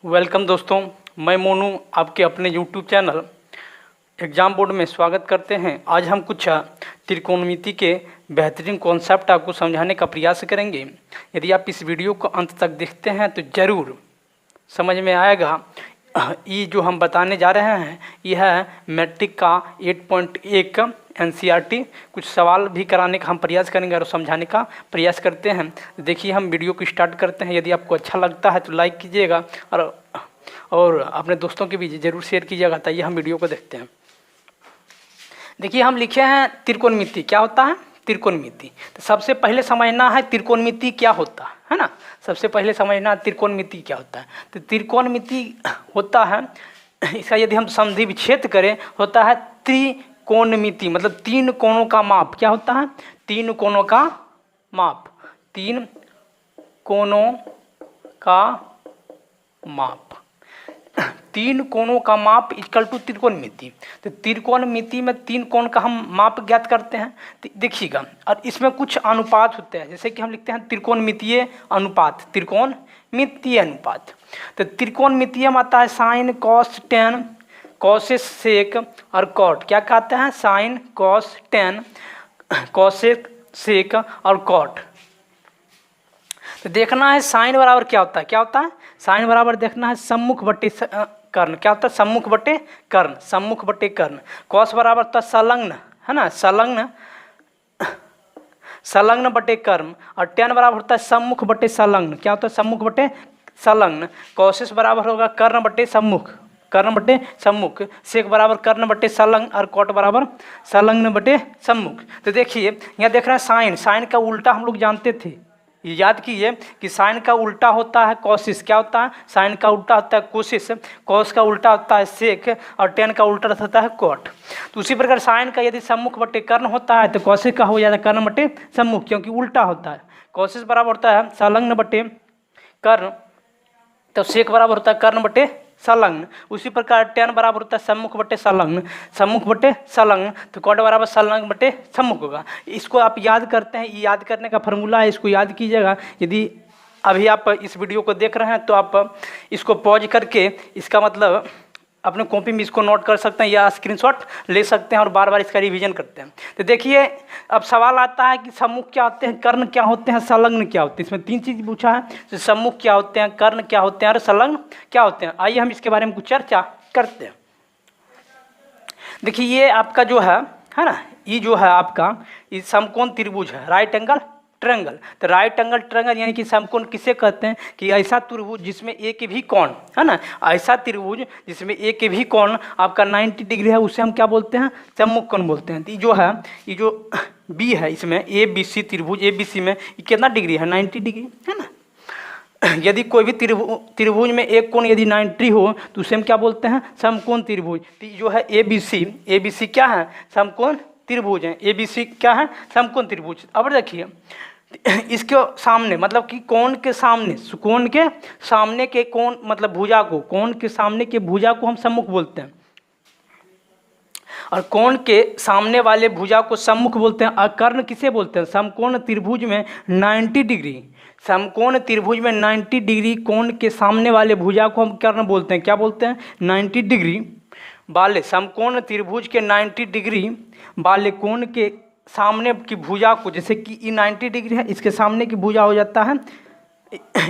Welcome दोस्तों, मैं मोनू आपके अपने यूट्यूब चैनल एग्ज़ाम बोर्ड में स्वागत करते हैं। आज हम कुछ त्रिकोणमिति के बेहतरीन कॉन्सेप्ट आपको समझाने का प्रयास करेंगे। यदि आप इस वीडियो को अंत तक देखते हैं तो ज़रूर समझ में आएगा। ये जो हम बताने जा रहे हैं यह है मैट्रिक का 8.1 NCERT। कुछ सवाल भी कराने का हम प्रयास करेंगे और समझाने का प्रयास करते हैं। देखिए, हम वीडियो को स्टार्ट करते हैं। यदि आपको अच्छा लगता है तो लाइक कीजिएगा और अपने दोस्तों के बीच जरूर शेयर कीजिएगा। ताकि हम वीडियो को देखते हैं। देखिए, हम लिखे हैं त्रिकोणमिति। क्या होता है? त्रिकोणमिति। तो सबसे पहले समझना है त्रिकोणमिति क्या होता है ना। सबसे पहले समझना त्रिकोणमिति क्या होता है। तो त्रिकोणमिति होता है, इसका यदि हम संधि विच्छेद करें, होता है त्रिकोणमिति, मतलब तीन कोणों का माप। क्या होता है? तीन कोणों का माप। तीन कोणों का माप। तीन कोणों का माप इक्वल टू त्रिकोणमिति। तो त्रिकोणमिति में तीन कोण का हम माप ज्ञात करते हैं। तो देखिएगा, और इसमें कुछ अनुपात होते हैं, जैसे कि हम लिखते हैं त्रिकोणमितीय अनुपात। त्रिकोणमितीय अनुपात। तो त्रिकोणमितीय में आता है साइन, कॉस, टेन, कॉसेक, सेक और कॉट। क्या कहते हैं? साइन, कॉस, टेन, कॉसेक, सेक और कॉट। तो देखना है साइन बराबर क्या होता है। क्या होता है? साइन बराबर देखना है सम्मुख बटे कर्ण। क्या होता है? सम्मुख बटे कर्ण। सम्मुख बटे कर्ण। कॉस बराबर होता है संलग्न, है ना, संलग्न, संलग्न बटे कर्ण। और टेन बराबर होता है सम्मुख बटे संलग्न। क्या होता है? सम्मुख बटे संलग्न। कॉसेस बराबर होगा कर्ण बटे सम्मुख, कर्ण बटे सम्मुख। सेक बराबर कर्ण बटे संलग्न और कॉट बराबर संलग्न बटे सम्मुख। तो देखिए, यहाँ देख रहे हैं साइन। साइन का उल्टा हम लोग जानते थे। ये याद कीजिए कि साइन का उल्टा होता है कोसिस। क्या होता है? साइन का उल्टा होता है कोसिस। कॉस का उल्टा होता है सेक और टेन का उल्टा होता है कॉट। तो उसी प्रकार साइन का यदि सम्मुख बटे कर्ण होता है तो कोसिस का हो जाता है कर्ण बटे सम्मुख, क्योंकि उल्टा होता है। कोसिस बराबर होता है संलग्न बटे कर्ण, तो सेक बराबर होता है कर्ण बटे संलग्न। उसी प्रकार टेन बराबर होता है सम्मुख बटे संलग्न, सम्मुख बटे संलग्न। तो कॉट बराबर संलग्न बटे सम्मुख होगा। इसको आप याद करते हैं, ये याद करने का फॉर्मूला है, इसको याद कीजिएगा। यदि अभी आप इस वीडियो को देख रहे हैं तो आप इसको पॉज करके इसका मतलब अपने कॉपी में इसको नोट कर सकते हैं या स्क्रीनशॉट ले सकते हैं और बार बार इसका रिवीजन करते हैं। तो देखिए, अब सवाल आता है कि सम्मुख क्या होते हैं, कर्ण क्या होते हैं, संलग्न क्या होते हैं। इसमें तीन चीज़ पूछा है। तो सम्मुख क्या होते हैं, कर्ण क्या होते हैं और संलग्न क्या होते हैं। आइए हम इसके बारे में कुछ चर्चा करते हैं। देखिए, ये आपका जो है ना, ये जो है आपका ये समकोण त्रिभुज है, राइट एंगल ट्रायंगल। तो राइट एंगल ट्रायंगल यानी कि समकोण किसे कहते हैं? कि ऐसा त्रिभुज जिसमें एक भी कोण, है ना, ऐसा त्रिभुज जिसमें एक भी कोण आपका 90 डिग्री है, उसे हम क्या बोलते हैं? सम्मुख कोण बोलते हैं। तो ये जो है, ये जो बी है, इसमें ABC त्रिभुज, ABC में ये कितना डिग्री है? 90 डिग्री, है ना। यदि कोई भी त्रिभुज में एक कोण यदि 90 हो तो उसे हम क्या बोलते हैं? समकोण त्रिभुज। तो जो है ABC क्या है? समकोण त्रिभुज है। ABC क्या है? समकोण त्रिभुज। अब देखिए, इसके सामने मतलब कि कोण के सामने, कोण के सामने के कोण मतलब भुजा को, कोण के सामने के भुजा को हम सम्मुख बोलते हैं और कोण के सामने वाले भुजा को सम्मुख बोलते हैं। और कर्ण किसे बोलते हैं? समकोण त्रिभुज में 90 डिग्री, समकोण त्रिभुज में 90 डिग्री कोण के सामने वाले भुजा को हम कर्ण बोलते हैं। क्या बोलते हैं? 90 डिग्री वाले समकोण त्रिभुज के 90 डिग्री वाले कोण के सामने की भुजा को, जैसे कि ये 90 डिग्री है, इसके सामने की भुजा हो जाता है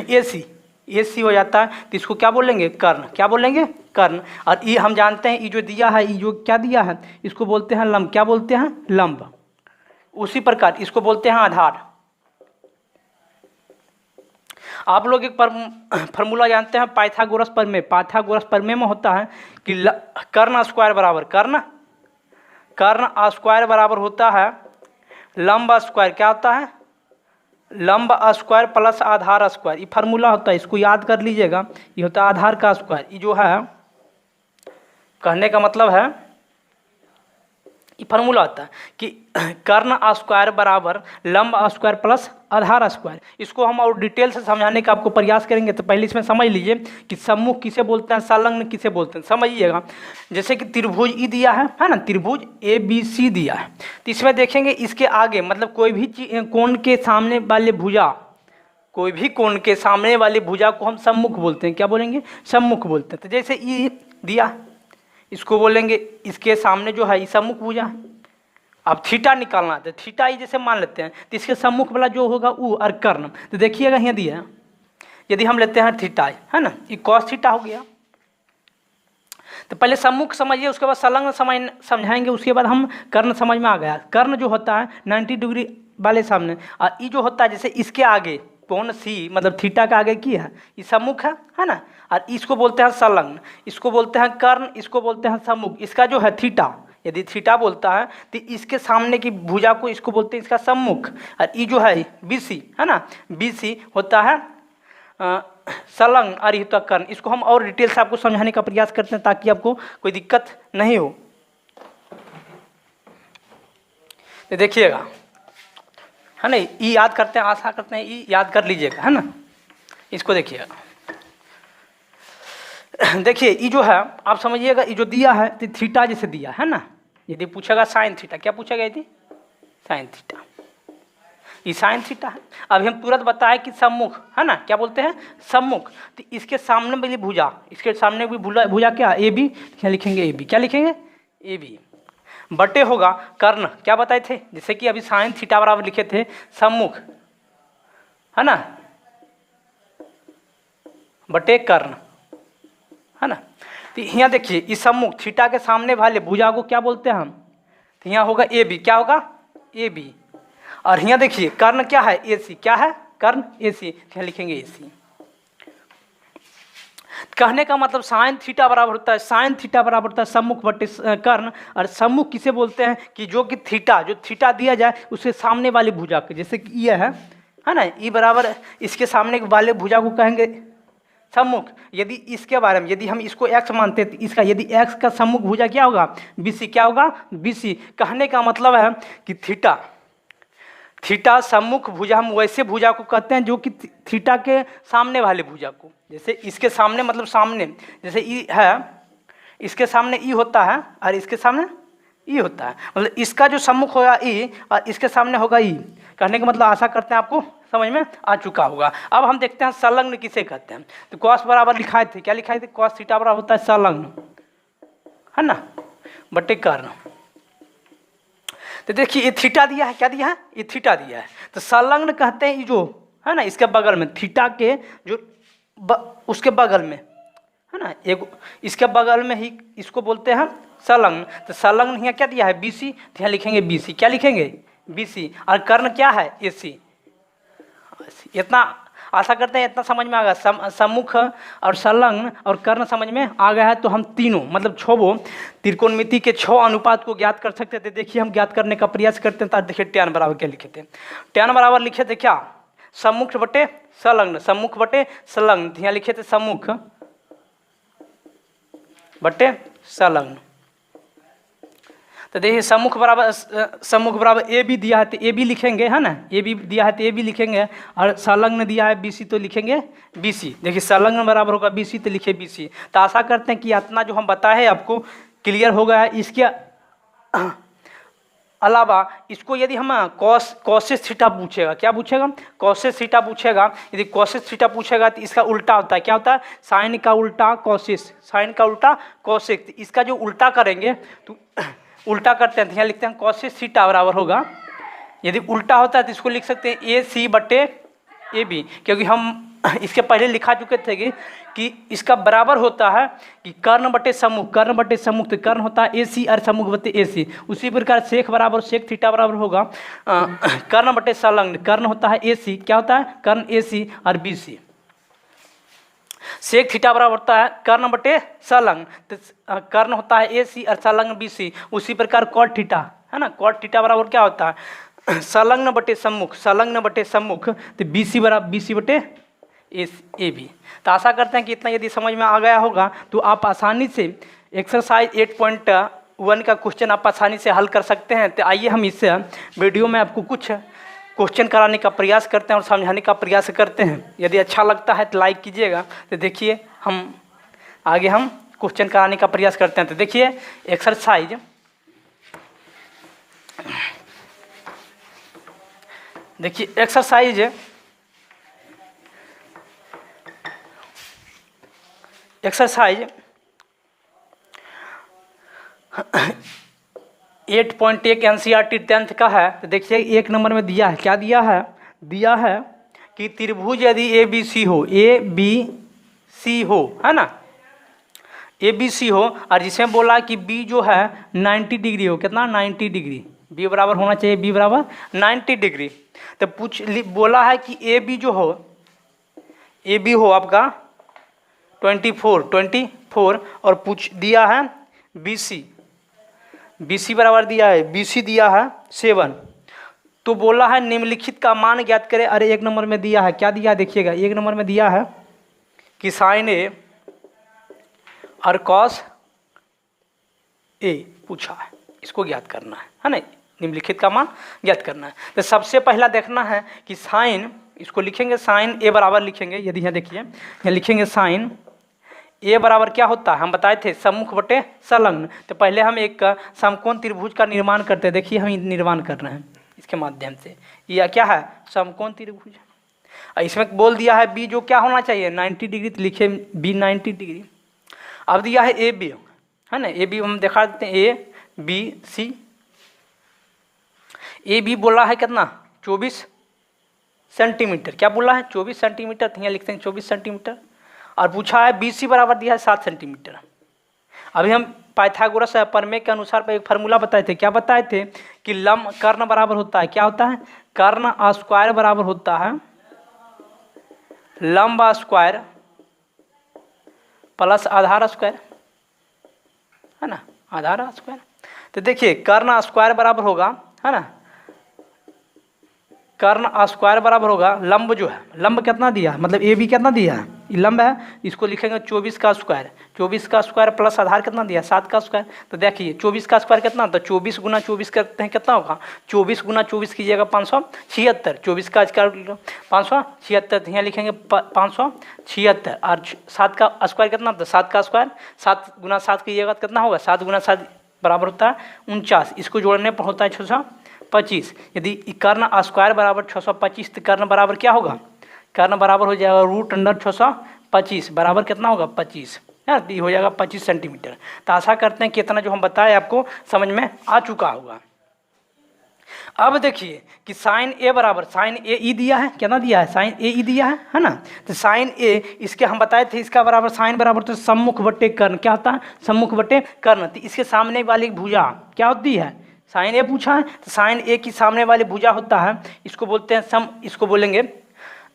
AC हो जाता है। तो इसको क्या बोलेंगे? कर्ण। क्या बोलेंगे? कर्ण। और ये हम जानते हैं, ये जो दिया है, ये जो क्या दिया है, इसको बोलते हैं लंब। क्या बोलते हैं? लंब। उसी प्रकार इसको बोलते हैं आधार। आप लोग एक फार्मूला जानते हैं पाइथागोरस प्रमेय। पाइथागोरस प्रमेय में होता है कि कर्ण स्क्वायर बराबर कर्ण स्क्वायर बराबर होता है लंब स्क्वायर। क्या होता है? लंब स्क्वायर प्लस आधार स्क्वायर। ये फार्मूला होता है, इसको याद कर लीजिएगा। ये होता है आधार का स्क्वायर। ये जो है कहने का मतलब है, ये फार्मूला होता है कि कर्ण स्क्वायर बराबर लंब स्क्वायर प्लस आधार स्क्वायर। इसको हम और डिटेल से समझाने का आपको प्रयास करेंगे। तो पहले इसमें समझ लीजिए कि सम्मुख किसे बोलते हैं, संलग्न किसे बोलते हैं, समझिएगा। जैसे कि त्रिभुज ई दिया है ना, त्रिभुज ABC दिया है। तो इसमें देखेंगे इसके आगे मतलब कोई भी कोण के सामने वाले भुजा कोई भी कोण के सामने वाली भुजा को हम सम्मुख बोलते हैं। क्या बोलेंगे? सम्मुख बोलते हैं। तो जैसे ई दिया, इसको बोलेंगे इसके सामने जो है ये सम्मुख भुजा है। अब थीटा निकालना है तो थीटा ही जैसे मान लेते हैं तो इसके सम्मुख वाला जो होगा ऊ और कर्ण। तो देखिएगा यहाँ दिया है, यदि हम लेते हैं थीटा है ना, ये कॉस थीटा हो गया। तो पहले सम्मुख समझिए, उसके बाद संलग्न समझाएंगे, उसके बाद हम कर्ण समझ में आ गया। कर्ण जो होता है 90 डिग्री वाले सामने, और ये जो होता है जैसे इसके आगे कोण सी मतलब थीटा का आगे की है, ये सम्मुख है ना। और इसको बोलते हैं संलग्न, इसको बोलते हैं कर्ण, इसको बोलते हैं सम्मुख। इसका जो है थीटा, यदि थीटा बोलता है तो इसके सामने की भुजा को इसको बोलते हैं इसका सम्मुख। और ये जो है बीसी है ना, बीसी होता है संलग्न और ये होता कर्ण। इसको हम और डिटेल से आपको समझाने का प्रयास करते हैं ताकि आपको कोई दिक्कत नहीं हो। तो देखिएगा है ना, ई याद करते हैं, आशा करते हैं ई याद कर लीजिएगा है ना। इसको देखिएगा, देखिए ये जो है आप समझिएगा, ये जो दिया है तो थीटा जैसे दिया है ना, यदि पूछेगा साइन थीटा, क्या पूछेगा यदि? साइन थीटा, ये साइन थीटा है। अभी हम तुरंत बताए कि सम्मुख है ना, क्या बोलते हैं? सम्मुख। तो इसके सामने वाली भुजा, इसके सामने भी भुजा क्या? A B. क्या लिखेंगे? A B. क्या लिखेंगे? ए बी बटे होगा कर्ण। क्या बताए थे? जैसे कि अभी साइन थीटा बराबर लिखे थे सम्मुख है ना बटे कर्ण है ना। तो यहाँ देखिए इस सम्मुख थीटा के सामने वाले भुजा को क्या बोलते हैं हम? तो यहाँ होगा ए बी। क्या होगा? A B. और यहाँ देखिए कर्ण क्या है? ए सी। क्या है? कर्ण ए सी। यहाँ लिखेंगे ए सी। कहने का मतलब साइन थीटा बराबर होता है, साइन थीटा बराबर होता है सम्मुख बटे कर्ण। और सम्मुख किसे बोलते हैं? कि जो कि थीटा, जो थीटा दिया जाए उसके सामने वाली भुजा को, जैसे कि ये है ना, ई बराबर इसके सामने वाले भुजा को कहेंगे सम्मुख। यदि इसके बारे में, यदि हम इसको x मानते हैं तो इसका यदि x का सम्मुख भुजा क्या होगा? BC। क्या होगा? BC। कहने का मतलब है कि थीटा सम्मुख भुजा, हम वैसे भुजा को कहते हैं जो कि थीटा के सामने वाले भुजा को, जैसे इसके सामने मतलब सामने, जैसे ई है, इसके सामने ई होता है और इसके सामने ई होता है, मतलब इसका जो सम्मुख होगा ई और इसके सामने होगा ई। कहने का मतलब आशा करते हैं आपको समझ में आ चुका होगा। अब हम देखते हैं संलग्न किसे कहते हैं। तो कॉस बराबर लिखाए थे, क्या लिखाए थे? कॉस थीटा बराबर होता है संलग्न है ना बटे कर्ण। तो देखिए ये थीटा दिया है, क्या दिया है? ये थीटा दिया है। तो संलग्न कहते हैं ये जो है ना इसके बगल में, थीटा के जो उसके बगल में है ना, एक इसके बगल में ही इसको बोलते हैं संलग्न। तो संलग्न यहाँ क्या दिया है? BC। तो यहाँ लिखेंगे BC। क्या लिखेंगे? BC। और कर्ण क्या है? AC। इतना आशा करते हैं इतना समझ में आ गया। सम्मुख और संलग्न और कर्ण समझ में आ गया है। तो हम तीनों मतलब 6 त्रिकोणमिति के 6 अनुपात को ज्ञात कर सकते थे। देखिए हम ज्ञात करने का प्रयास करते हैं। तो देखिए tan बराबर क्या लिखे थे? tan बराबर लिखे थे क्या? सम्मुख बटे संलग्न, सम्मुख बटे संलग्न। यहाँ लिखे थे सम्मुख बटे संलग्न। तो देखिए सम्मुख बराबर ए बी दिया है तो ए बी लिखेंगे है ना, ए बी दिया है तो ए बी लिखेंगे। और संलग्न दिया है BC तो लिखेंगे BC। देखिए संलग्न बराबर होगा BC तो लिखे BC। तो आशा करते हैं कि इतना जो हम बताए आपको क्लियर हो गया है। इसके अलावा इसको यदि हम कॉसेस थीटा पूछेगा, क्या पूछेगा? कॉसेस थीटा पूछेगा। यदि कॉसेस थीटा पूछेगा तो इसका उल्टा होता है, क्या होता है? साइन का उल्टा कॉसेस, साइन का उल्टा कॉसेक। इसका जो उल्टा करेंगे तो उल्टा करते हैं तो यहाँ लिखते हैं कॉसेस थीटा बराबर होगा, यदि उल्टा होता है तो इसको लिख सकते हैं AC बटे AB। क्योंकि हम इसके पहले लिखा चुके थे कि इसका बराबर होता है कि कर्ण बटे सम्मुख, कर्ण बटे सम्मुख। तो कर्ण होता है AC और सम्मुख बटे AC। उसी प्रकार सेक बराबर सेक थीटा बराबर होगा कर्ण बटे संलग्न, कर्ण होता है AC। क्या होता है? कर्ण AC और BC। सेक थीटा बराबर होता है कर्ण बटे संलग्न, तो कर्ण होता है AC और संलग्न BC। उसी प्रकार कॉट थीटा है ना, कॉट थीटा बराबर क्या होता है? संलग्न बटे सम्मुख, संलग्न बटे सम्मुख। तो BC बराबर BC बटे AB। तो आशा करते हैं कि इतना यदि समझ में आ गया होगा तो आप आसानी से एक्सरसाइज 8.1 का क्वेश्चन आप आसानी से हल कर सकते हैं। तो आइए हम इस वीडियो में आपको कुछ क्वेश्चन कराने का प्रयास करते हैं और समझाने का प्रयास करते हैं। यदि अच्छा लगता है तो लाइक कीजिएगा। तो देखिए हम आगे हम क्वेश्चन कराने का प्रयास करते हैं। तो देखिए एक्सरसाइज एक्सरसाइज 8.1 एनसीईआरटी 10th का है। तो देखिए 1 नंबर में दिया है, क्या दिया है, दिया है कि त्रिभुज यदि ए बी सी हो, ए बी सी हो, है ना, ए बी सी हो, और जिसमें बोला कि बी जो है 90 डिग्री हो, कितना 90 डिग्री, बी बराबर होना चाहिए, बी बराबर 90 डिग्री। तो बोला है कि ए बी जो हो, ए बी हो आपका 24 और पूछ दिया है बी सी, बी सी बराबर दिया है, बी सी दिया है 7। तो बोला है निम्नलिखित का मान ज्ञात करें। अरे 1 नंबर में दिया है, क्या दिया है देखिएगा, 1 नंबर में दिया है कि साइन ए और कॉस ए पूछा है, इसको ज्ञात करना है ना, निम्नलिखित का मान ज्ञात करना है। तो सबसे पहला देखना है कि साइन, इसको लिखेंगे साइन ए बराबर लिखेंगे, यदि यहाँ देखिए यहाँ लिखेंगे साइन ए बराबर क्या होता है, हम बताए थे सम्मुख बटे संलग्न। तो पहले हम एक समकोण त्रिभुज का निर्माण करते हैं, देखिए हम निर्माण कर रहे हैं इसके माध्यम से, यह क्या है समकोण त्रिभुज। इसमें बोल दिया है बी जो क्या होना चाहिए 90 डिग्री, तो लिखे बी 90 डिग्री। अब दिया है ए बी, है ना, ए बी हम दिखा देते हैं, A B C, A B बोला है कितना 24 सेंटीमीटर, क्या बोला है 24 सेंटीमीटर, तो यहाँ लिखते हैं 24 सेंटीमीटर। और पूछा है बी सी बराबर दिया है 7 सेंटीमीटर। अभी हम पाइथागोरस प्रमेय के अनुसार पर एक फार्मूला बताए थे, क्या बताए थे कि लंब कर्ण बराबर होता है, क्या होता है कर्ण स्क्वायर बराबर होता है लंब स्क्वायर प्लस आधार स्क्वायर, है ना, आधार स्क्वायर। तो देखिए कर्ण स्क्वायर बराबर होगा, है ना, कर्ण स्क्वायर बराबर होगा लंब जो है, लंब कितना दिया है, मतलब ए बी कितना दिया है, ये लंब है, इसको लिखेंगे 24 का स्क्वायर, 24 का स्क्वायर प्लस आधार कितना दिया 7 का स्क्वायर। तो देखिए 24 का स्क्वायर कितना, तो 24 गुना 24 करते हैं कितना होगा, 24 गुना 24 कीजिएगा 576, 24 का स्क्वायर 576, तो यहाँ लिखेंगे 576, और 7 का स्क्वायर कितना, तो 7 का स्क्वायर, 7 गुना 7 कीजिएगा तो कितना होगा, 7 गुना 7 बराबर होता है 49, इसको जोड़ने पर होता है 625। यदि कर्ण स्क्वायर बराबर 625, तो कर्ण बराबर क्या होगा, कर्ण बराबर हो जाएगा √625 बराबर कितना होगा 25, है, ये हो जाएगा 25 सेंटीमीटर। तो आशा करते हैं कि इतना जो हम बताए आपको समझ में आ चुका होगा। अब देखिए कि साइन ए बराबर, साइन ए ई दिया है, कितना दिया है साइन ए ई दिया है ना, तो साइन ए इसके हम बताए थे इसका बराबर साइन बराबर तो सम्मुख बटे कर्ण, क्या होता है सम्मुख बटे कर्ण। तो इसके सामने वाली भुजा क्या होती है, साइन ए पूछा है, तो साइन ए की सामने वाली भुजा होता है, इसको बोलते हैं इसको बोलेंगे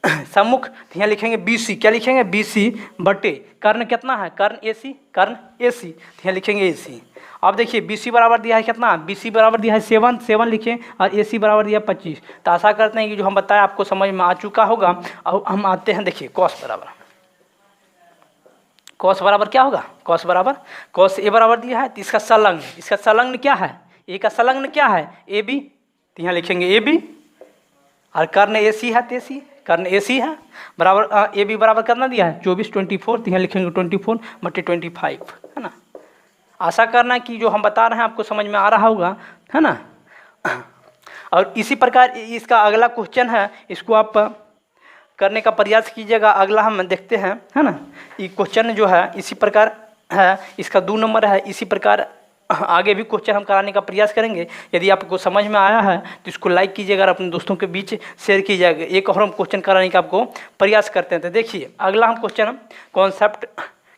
सम्मुख। तो यहाँ लिखेंगे बी सी, क्या लिखेंगे बी सी बटे कर्ण कितना है, कर्ण ए सी, कर्ण ए सी, तो यहाँ लिखेंगे ए सी। अब देखिए बी सी बराबर दिया है कितना, बी सी बराबर दिया है 7 लिखें, और ए सी बराबर दिया 25। तो आशा करते हैं कि जो हम बताए आपको समझ में आ चुका होगा। अब हम आते हैं, देखिए कॉस बराबर, कॉस बराबर क्या होगा, कॉस बराबर कॉस ए बराबर दिया है, तो इसका संलग्न, इसका संलग्न क्या है, ए का संलग्न क्या है ए बी, तो यहाँ लिखेंगे ए बी, और कर्ण ए सी है, तो ए सी, कर्ण ए सी है बराबर ए बी बराबर कितना दिया है 24 तो यहाँ लिखेंगे 24/25, है ना। आशा करना कि जो हम बता रहे हैं आपको समझ में आ रहा होगा, है ना। और इसी प्रकार इसका अगला क्वेश्चन है, इसको आप करने का प्रयास कीजिएगा। अगला हम देखते हैं, है ना, ये क्वेश्चन जो है इसी प्रकार है, इसका 2 नंबर है। इसी प्रकार आगे भी क्वेश्चन हम कराने का प्रयास करेंगे। यदि आपको समझ में आया है तो इसको लाइक कीजिएगा और अपने दोस्तों के बीच शेयर कीजिएगा। एक और हम क्वेश्चन कराने का आपको प्रयास करते हैं। तो देखिए अगला हम क्वेश्चन कॉन्सेप्ट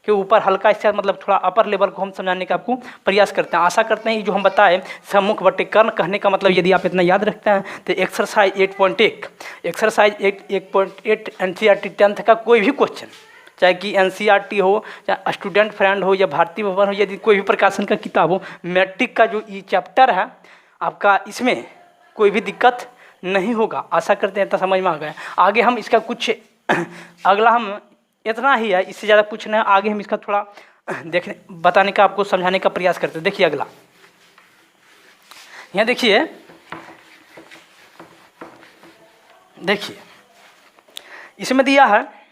के ऊपर हल्का इसका मतलब थोड़ा अपर लेवल को हम समझाने का आपको प्रयास करते हैं। आशा करते हैं जो हम बताएं सम्मुख बटे कर्ण कहने का मतलब यदि आप इतना याद रखते हैं तो एक्सरसाइज 8.8 एनसीईआरटी 10th का कोई भी क्वेश्चन, चाहे कि एनसीईआरटी हो, चाहे स्टूडेंट फ्रेंड हो, या भारतीय भवन हो, यदि कोई भी प्रकाशन का किताब हो, मैट्रिक का जो ये चैप्टर है आपका, इसमें कोई भी दिक्कत नहीं होगा। आशा करते हैं इतना समझ में आ गया। आगे हम इसका कुछ अगला हम इतना ही है, इससे ज़्यादा कुछ नहीं। आगे हम इसका थोड़ा देखने बताने का आपको समझाने का प्रयास करते हैं। देखिए अगला यहाँ देखिए इसमें दिया है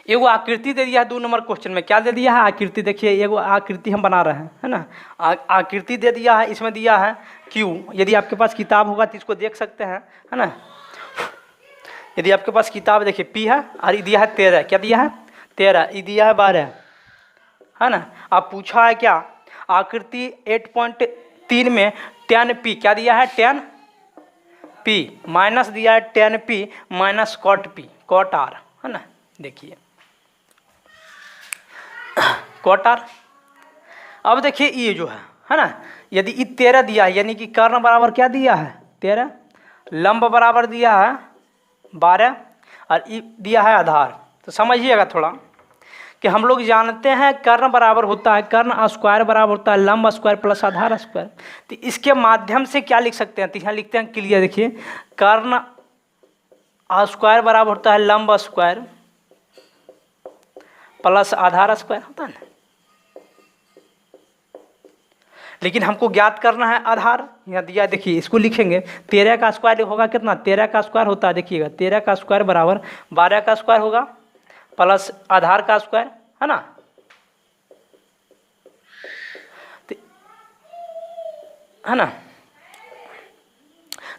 एगो आकृति दे दिया है 2 नंबर क्वेश्चन में। क्या दे दिया है आकृति, देखिए एगो आकृति हम बना रहे हैं, है ना। आकृति दे दिया है, इसमें दिया है क्यू। यदि आपके पास किताब होगा तो इसको देख सकते हैं, है ना। यदि आपके पास किताब देखिए पी है और ये दिया है 13, क्या दिया है 13, ये दिया है 12, है ना। अब पूछा है क्या, आकृति 8.3 में tan p क्या दिया है, tan p माइनस दिया है tan p minus cot p, cot r, है ना। देखिए cot r। अब देखिए ये जो है ना, यदि ये 13 दिया है यानी कि कर्ण बराबर क्या दिया है 13, लंब बराबर दिया है 12 और ई दिया है आधार। तो समझिएगा थोड़ा कि हम लोग जानते हैं कर्ण बराबर होता है, कर्ण स्क्वायर बराबर होता है लंब स्क्वायर प्लस आधार स्क्वायर। तो इसके माध्यम से क्या लिख सकते हैं, तो यहाँ लिखते हैं क्लियर, देखिए कर्ण स्क्वायर बराबर होता है लंब स्क्वायर प्लस आधार स्क्वायर होता है ना। लेकिन हमको ज्ञात करना है आधार, यहाँ दिया देखिए, इसको लिखेंगे 13 का स्क्वायर होगा कितना, 13 का स्क्वायर होता है देखिएगा 13 का स्क्वायर बराबर 12 का स्क्वायर होगा प्लस आधार का स्क्वायर, है ना। है ना,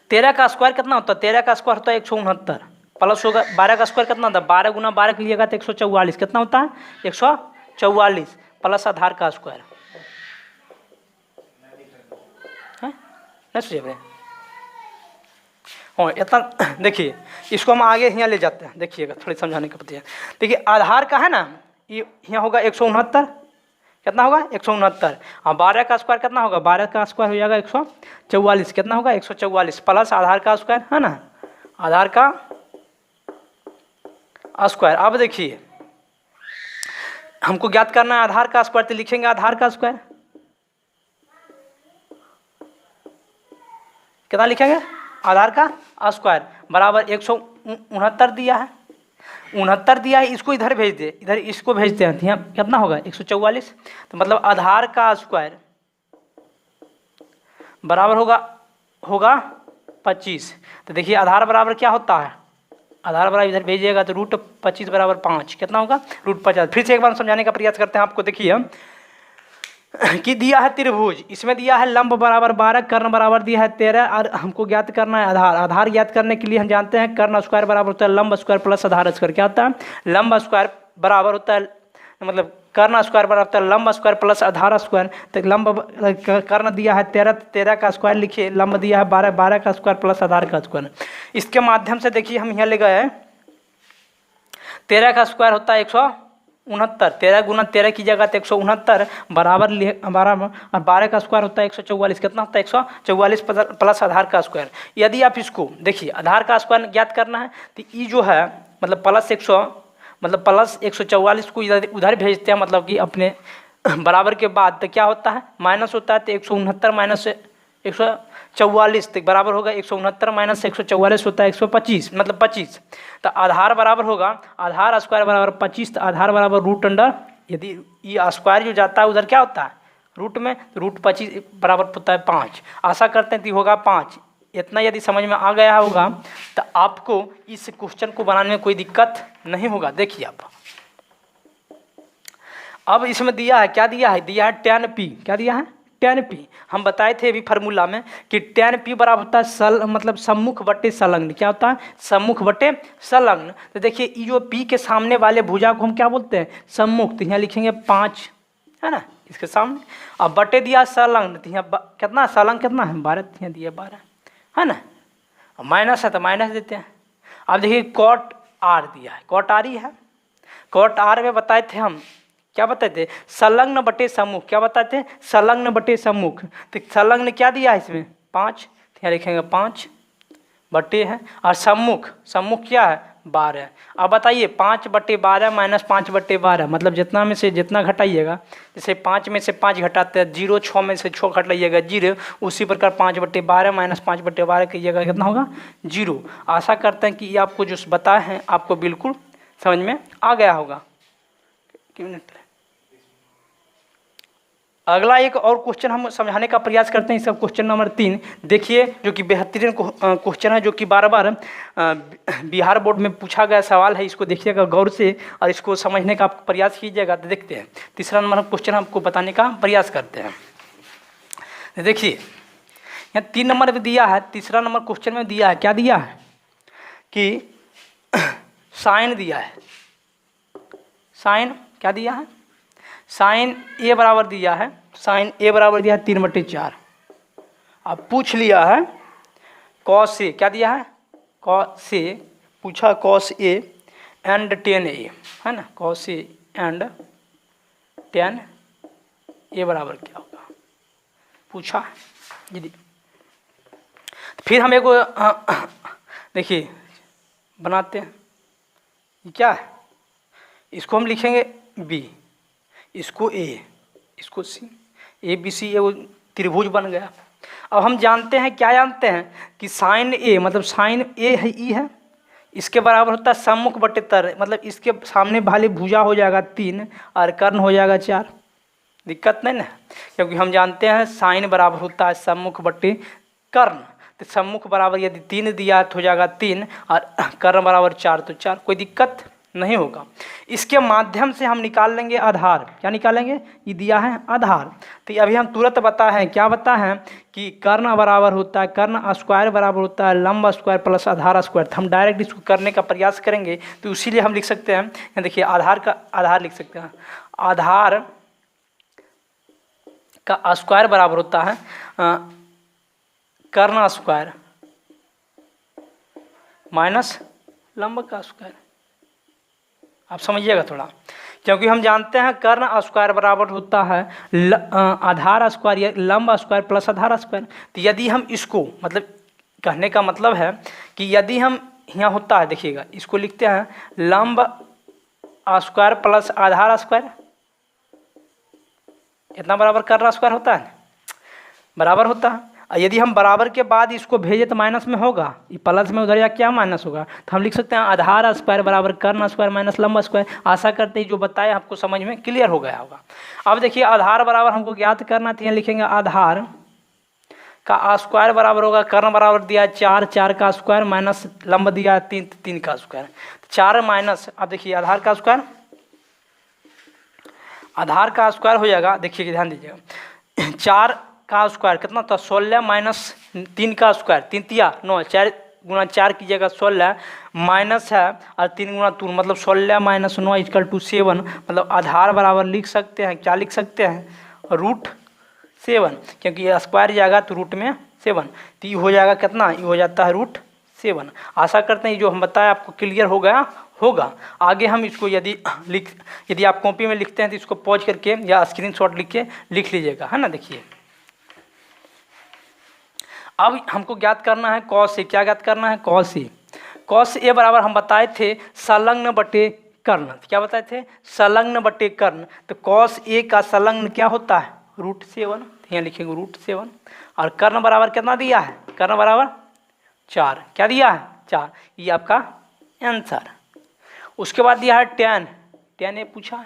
13 का स्क्वायर कितना होता है, 13 का स्क्वायर होता है 169 प्लस होगा 12 का स्क्वायर कितना होता है, 12 गुना 12 लीजिएगा तो 144, कितना होता है 144 प्लस आधार का स्क्वायर, नहीं सोचिए हाँ इतना। देखिए इसको हम आगे यहाँ ले जाते हैं, देखिएगा थोड़ी समझाने का पड़ती है। देखिए आधार का है ना, ये यहाँ होगा 169, कितना होगा 169 और 12 का स्क्वायर कितना होगा, 12 का स्क्वायर हो जाएगा 144, कितना होगा 144 प्लस आधार का स्क्वायर, है ना, आधार का स्क्वायर। अब देखिए हमको ज्ञात करना है आधार का स्क्वायर, तो लिखेंगे आधार का स्क्वायर, कितना लिखेंगे आधार का स्क्वायर बराबर 169 दिया है, 69 दिया है, इसको इधर भेज दे, इधर इसको भेजते हैं, यहाँ कितना होगा 144। तो मतलब आधार का स्क्वायर बराबर होगा 25। तो देखिए आधार बराबर क्या होता है, आधार बराबर इधर भेजिएगा तो √25 बराबर 5, कितना होगा √50। फिर से एक बार समझाने का प्रयास करते हैं आपको। देखिए कि दिया है त्रिभुज, इसमें दिया है लंब बराबर 12, कर्ण बराबर दिया है 13 और हमको ज्ञात करना है आधार। आधार ज्ञात करने के लिए हम जानते हैं कर्ण स्क्वायर बराबर होता है लंब स्क्वायर प्लस आधार स्क्वायर। क्या होता है, लंब स्क्वायर बराबर होता है, मतलब कर्ण स्क्वायर बराबर होता है लंब स्क्वायर प्लस आधार स्क्वायर। तो लंब कर्ण दिया है 13, 13 का स्क्वायर लिखिए, लंब दिया है 12, 12 का स्क्वायर प्लस आधार का स्क्वायर। इसके माध्यम से देखिए हम यहाँ ले गए 13 का स्क्वायर होता है 169, 13 गुना 13 की जगह तो 169 बराबर 12 और 12 का स्क्वायर होता है 144, कितना होता है 144 प्लस आधार का स्क्वायर। यदि आप इसको देखिए आधार का स्क्वायर ज्ञात करना है तो ये जो है मतलब प्लस 144 को इधर उधर भेजते हैं, मतलब कि अपने बराबर के बाद तो क्या होता है माइनस होता है, तो 169 माइनस 144 तो बराबर होगा 169 माइनस 144 होता है 125, मतलब 25। तो आधार बराबर होगा, आधार स्क्वायर बराबर 25, तो आधार बराबर √, यदि ये स्क्वायर जो जाता है उधर क्या होता है रूट में, तो √25 बराबर होता है 5। आशा करते हैं कि होगा 5। इतना यदि समझ में आ गया होगा तो आपको इस क्वेश्चन को बनाने में कोई दिक्कत नहीं होगा। देखिए आप अब इसमें दिया है, क्या दिया है, दिया है tan p, क्या दिया है tan p। हम बताए थे अभी फार्मूला में कि tan p बराबर होता है मतलब सम्मुख बटे संलग्न। क्या होता है, सम्मुख बटे संलग्न। तो देखिए ये जो p के सामने वाले भुजा को हम क्या बोलते हैं, सम्मुख। तो यहाँ लिखेंगे 5, है ना, इसके सामने। अब बटे दिया संलग्न, तो यहाँ कितना संलग्न कितना है 12, यहाँ दिया 12, है ना, माइनस है तो माइनस देते हैं। अब देखिए cot r दिया है, cot r ही है। cot r में बताए थे हम, क्या बताए थे, संलग्न बटे सम्मुख। क्या बताए थे, संलग्न बटे सम्मुख। तो संलग्न क्या दिया है इसमें 5, यहाँ लिखेंगे 5 बटे है, और सम्मुख, सम्मुख क्या है 12। अब बताइए 5/12 माइनस 5/12, मतलब जितना में से जितना घटाइएगा, जैसे 5 में से 5 घटाते हैं 0, 6 में से 6 घटाइएगा 0, उसी प्रकार 5/12 माइनस 5/12 कीजिएगा, कितना होगा 0। आशा करते हैं कि ये आपको जो बताए हैं आपको बिल्कुल समझ में आ गया होगा। अगला एक और क्वेश्चन हम समझाने का प्रयास करते हैं, इसका क्वेश्चन नंबर 3 देखिए, जो कि बेहतरीन क्वेश्चन है, जो कि बार बार बिहार बोर्ड में पूछा गया सवाल है। इसको देखिएगा गौर से और इसको समझने का आप प्रयास कीजिएगा। तो देखते हैं तीसरा नंबर क्वेश्चन आपको बताने का प्रयास करते हैं। देखिए यहाँ 3 नंबर में दिया है, तीसरा नंबर क्वेश्चन में दिया है, क्या दिया है कि साइन दिया है। साइन क्या दिया है, साइन ए बराबर दिया है, साइन ए बराबर दिया है 3/4। अब पूछ लिया है कॉस ए, क्या दिया है कॉस ए, पूछा कॉस ए एंड टेन ए, है ना, कॉस ए एंड टेन ए बराबर क्या होगा पूछा यदि। फिर हम एक देखिए बनाते हैं, ये क्या है, इसको हम लिखेंगे बी, इसको ए, इसको सी, ए बी सी, ये त्रिभुज बन गया। अब हम जानते हैं, क्या जानते हैं कि साइन ए मतलब साइन ए है ई है, इसके बराबर होता है सम्मुख बटे तर, मतलब इसके सामने वाली भुजा हो जाएगा 3 और कर्ण हो जाएगा 4। दिक्कत नहीं ना, क्योंकि हम जानते हैं साइन बराबर होता है सम्मुख बटे कर्ण, तो सम्मुख बराबर यदि 3 दिया तो हो जाएगा 3 और कर्ण बराबर 4 तो 4, कोई दिक्कत नहीं होगा। इसके माध्यम से हम निकाल लेंगे आधार, क्या निकालेंगे, ये दिया है आधार। तो अभी हम तुरंत बता हैं, क्या बता हैं कि कर्ण बराबर होता है, कर्ण स्क्वायर बराबर होता है लंब स्क्वायर प्लस आधार स्क्वायर। हम डायरेक्ट इसको करने का प्रयास करेंगे, तो इसीलिए हम लिख सकते हैं, देखिए आधार का आधार लिख सकते हैं, आधार का स्क्वायर बराबर होता है कर्ण स्क्वायर माइनस लंब का स्क्वायर। आप समझिएगा थोड़ा, क्योंकि हम जानते हैं कर्ण स्क्वायर बराबर होता है आधार स्क्वायर या लंब स्क्वायर प्लस आधार स्क्वायर। तो यदि हम इसको, मतलब कहने का मतलब है कि यदि हम यहाँ होता है, देखिएगा इसको लिखते हैं लंब स्क्वायर प्लस आधार स्क्वायर, इतना बराबर कर्ण स्क्वायर होता है, बराबर होता है। यदि हम बराबर के बाद इसको भेजे तो माइनस में होगा, ये प्लस में उधर या क्या माइनस होगा, तो हम लिख सकते हैं आधार स्क्वायर बराबर कर्ण स्क्वायर माइनस लंब स्क्वायर। आशा करते हैं जो बताया आपको समझ में क्लियर हो गया होगा। अब देखिए आधार बराबर हमको ज्ञात करना था, लिखेंगे आधार का स्क्वायर बराबर होगा, कर्ण बराबर दिया 4, 4 का स्क्वायर माइनस लंब दिया 3, 3 का स्क्वायर, 4 माइनस, अब देखिए आधार का स्क्वायर, आधार का स्क्वायर हो जाएगा, देखिए ध्यान दीजिएगा, 4 का स्क्वायर कितना था 16 माइनस 3 का स्क्वायर, 3 तिया 9, 4 गुना 4 कीजिएगा 16 माइनस है और 3 गुना 2 मतलब 16 माइनस 9 इक्वल टू 7, मतलब आधार बराबर लिख सकते हैं, क्या लिख सकते हैं √7, क्योंकि ये स्क्वायर जाएगा तो रूट में 7, तो ये हो जाएगा कितना, ये हो जाता है √7। आशा करते हैं जो हम बताया आपको क्लियर हो गया होगा। आगे हम इसको यदि आप कॉपी में लिखते हैं तो इसको पॉज करके या स्क्रीनशॉट लिख लीजिएगा, है ना। देखिए अब हमको ज्ञात करना है कॉस ए, क्या ज्ञात करना है कॉस ए। कॉस ए बराबर हम बताए थे संलग्न बटे कर्ण, क्या बताए थे संलग्न बटे कर्ण। तो कॉस ए का संलग्न क्या होता है √7, यहाँ लिखेंगे √7 और कर्ण बराबर कितना दिया है, कर्ण बराबर 4, क्या दिया है 4, ये आपका आंसर। उसके बाद दिया है tan ए पूछा है,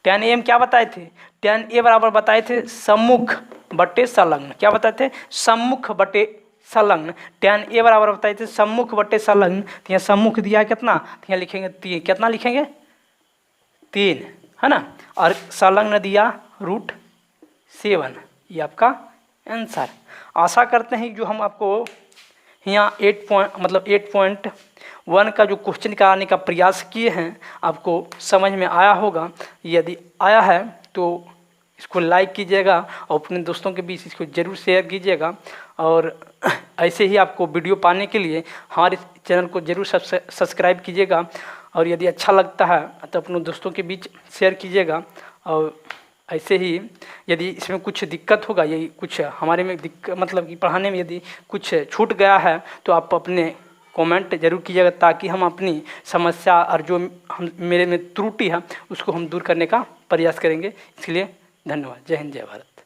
tan ए हम क्या बताए थे, tan ए बराबर बताए थे सम्मुख बटे संलग्न, क्या बताए थे सम्मुख बटे संलग्न, tan ए बराबर बताए थे सम्मुख बटे संलग्न। तो यहाँ सम्मुख दिया है कितना, तो यहाँ लिखेंगे 3, कितना लिखेंगे 3, है ना, और संलग्न दिया √7, ये आपका आंसर। आशा करते हैं जो हम आपको यहाँ 8.1 का जो क्वेश्चन कराने का प्रयास किए हैं आपको समझ में आया होगा। यदि आया है तो इसको लाइक कीजिएगा और अपने दोस्तों के बीच इसको ज़रूर शेयर कीजिएगा। और ऐसे ही आपको वीडियो पाने के लिए हमारे चैनल को ज़रूर सब्सक्राइब कीजिएगा। और यदि अच्छा लगता है तो अपने दोस्तों के बीच शेयर कीजिएगा। और ऐसे ही यदि इसमें कुछ दिक्कत होगा, यही कुछ हमारे में दिक्कत मतलब कि पढ़ाने में यदि कुछ छूट गया है तो आप अपने कमेंट जरूर कीजिएगा, ताकि हम अपनी समस्या और जो मेरे में त्रुटि है उसको हम दूर करने का प्रयास करेंगे। इसलिए धन्यवाद। जय हिंद, जय भारत।